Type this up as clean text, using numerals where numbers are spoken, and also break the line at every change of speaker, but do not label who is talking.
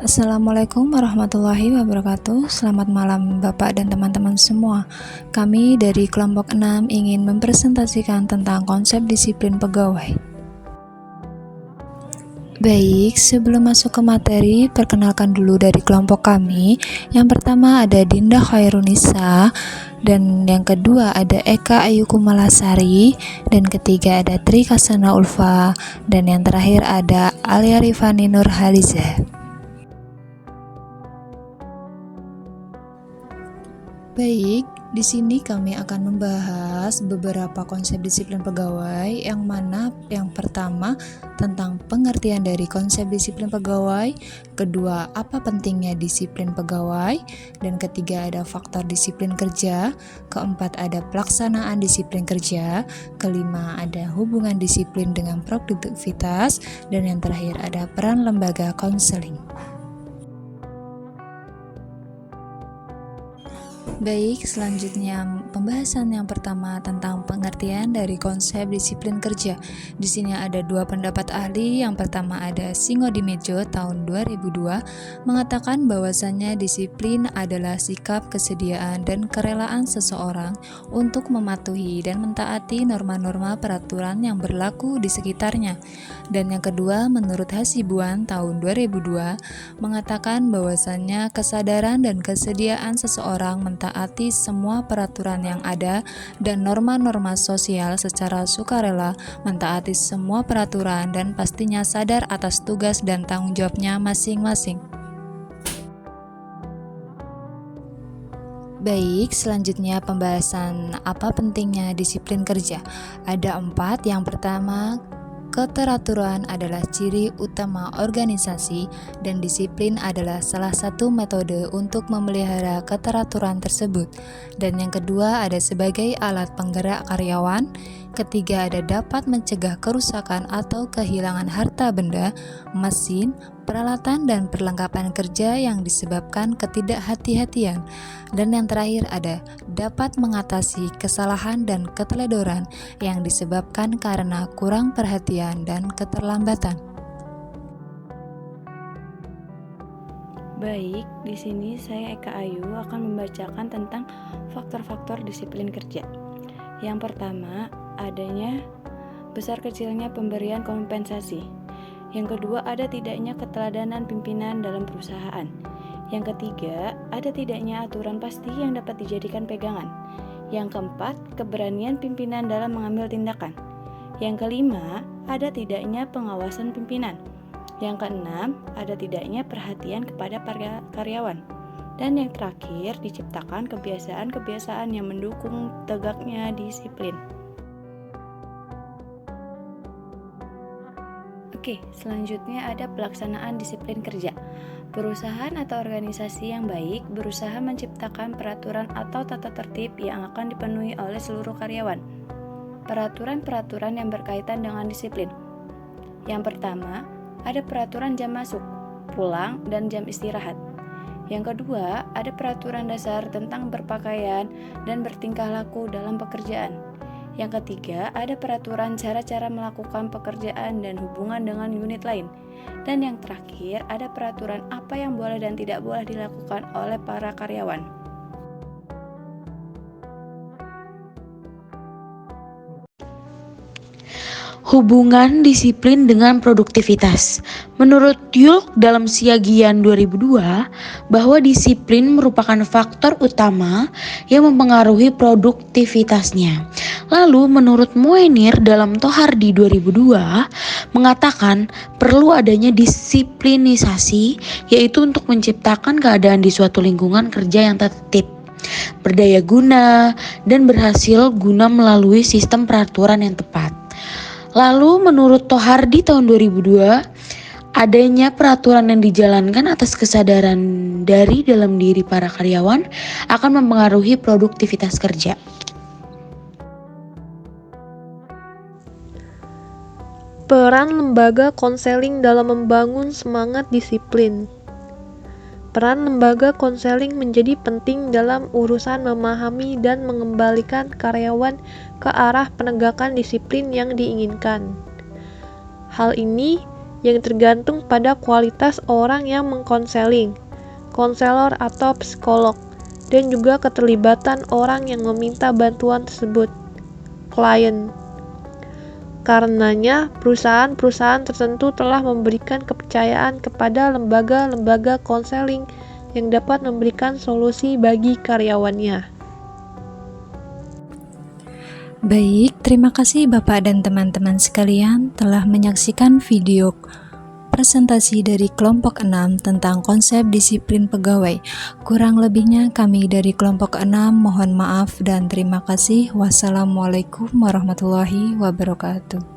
Assalamualaikum warahmatullahi wabarakatuh. Selamat malam Bapak dan teman-teman semua. Kami dari kelompok 6 ingin mempresentasikan tentang konsep disiplin pegawai. Baik, sebelum masuk ke materi, perkenalkan dulu dari kelompok kami. Yang pertama ada Dinda Khairunisa, dan yang kedua ada Eka Ayu Kumalasari, dan ketiga ada Tri Kasana Ulfa, dan yang terakhir ada Alia Rifani Nurhaliza. Baik, di sini kami akan membahas beberapa konsep disiplin pegawai, yang mana yang pertama tentang pengertian dari konsep disiplin pegawai, kedua apa pentingnya disiplin pegawai, dan ketiga ada faktor disiplin kerja, keempat ada pelaksanaan disiplin kerja, kelima ada hubungan disiplin dengan produktivitas, dan yang terakhir ada peran lembaga konseling. Baik, selanjutnya pembahasan yang pertama tentang pengertian dari konsep disiplin kerja. Di sini ada dua pendapat ahli. Yang pertama ada Singodimedjo tahun 2002 mengatakan bahwasannya disiplin adalah sikap, kesediaan, dan kerelaan seseorang untuk mematuhi dan mentaati norma-norma peraturan yang berlaku di sekitarnya. Dan yang kedua, menurut Hasibuan tahun 2002 mengatakan bahwasannya kesadaran dan kesediaan seseorang mentaati semua peraturan yang ada dan norma-norma sosial secara sukarela, mentaati semua peraturan dan pastinya sadar atas tugas dan tanggung jawabnya masing-masing. Baik, selanjutnya pembahasan apa pentingnya disiplin kerja. Ada 4. Yang pertama, keteraturan adalah ciri utama organisasi dan disiplin adalah salah satu metode untuk memelihara keteraturan tersebut. Dan yang kedua ada sebagai alat penggerak karyawan. Ketiga ada dapat mencegah kerusakan atau kehilangan harta benda, mesin, peralatan dan perlengkapan kerja yang disebabkan ketidakhati-hatian. Dan yang terakhir ada dapat mengatasi kesalahan dan keteledoran yang disebabkan karena kurang perhatian dan keterlambatan.
Baik, di sini saya Eka Ayu akan membacakan tentang faktor-faktor disiplin kerja. Yang pertama, adanya besar kecilnya pemberian kompensasi. Yang kedua, ada tidaknya keteladanan pimpinan dalam perusahaan. Yang ketiga, ada tidaknya aturan pasti yang dapat dijadikan pegangan. Yang keempat, keberanian pimpinan dalam mengambil tindakan. Yang kelima, ada tidaknya pengawasan pimpinan. Yang keenam, ada tidaknya perhatian kepada karyawan. Dan yang terakhir, diciptakan kebiasaan-kebiasaan yang mendukung tegaknya disiplin. Oke, selanjutnya ada pelaksanaan disiplin kerja. Perusahaan atau organisasi yang baik berusaha menciptakan peraturan atau tata tertib yang akan dipenuhi oleh seluruh karyawan. Peraturan-peraturan yang berkaitan dengan disiplin. Yang pertama, ada peraturan jam masuk, pulang, dan jam istirahat. Yang kedua, ada peraturan dasar tentang berpakaian dan bertingkah laku dalam pekerjaan. Yang ketiga, ada peraturan cara-cara melakukan pekerjaan dan hubungan dengan unit lain. Dan yang terakhir, ada peraturan apa yang boleh dan tidak boleh dilakukan oleh para karyawan.
Hubungan disiplin dengan produktivitas. Menurut Yulk dalam Siagian 2002, bahwa disiplin merupakan faktor utama yang mempengaruhi produktivitasnya. Lalu menurut Moenir dalam Tohardi 2002, mengatakan perlu adanya disiplinisasi, yaitu untuk menciptakan keadaan di suatu lingkungan kerja yang tertib, berdaya guna, dan berhasil guna melalui sistem peraturan yang tepat. Lalu menurut Tohardi tahun 2002, adanya peraturan yang dijalankan atas kesadaran dari dalam diri para karyawan akan mempengaruhi produktivitas kerja.
Peran lembaga konseling dalam membangun semangat disiplin. Peran lembaga konseling menjadi penting dalam urusan memahami dan mengembalikan karyawan ke arah penegakan disiplin yang diinginkan. Hal ini yang tergantung pada kualitas orang yang mengkonseling, konselor atau psikolog, dan juga keterlibatan orang yang meminta bantuan tersebut, klien. Karenanya, perusahaan-perusahaan tertentu telah memberikan kepercayaan kepada lembaga-lembaga konseling yang dapat memberikan solusi bagi karyawannya.
Baik, terima kasih Bapak dan teman-teman sekalian telah menyaksikan video presentasi dari kelompok 6 tentang konsep disiplin pegawai. Kurang lebihnya kami dari kelompok 6 mohon maaf dan terima kasih. Wassalamualaikum warahmatullahi wabarakatuh.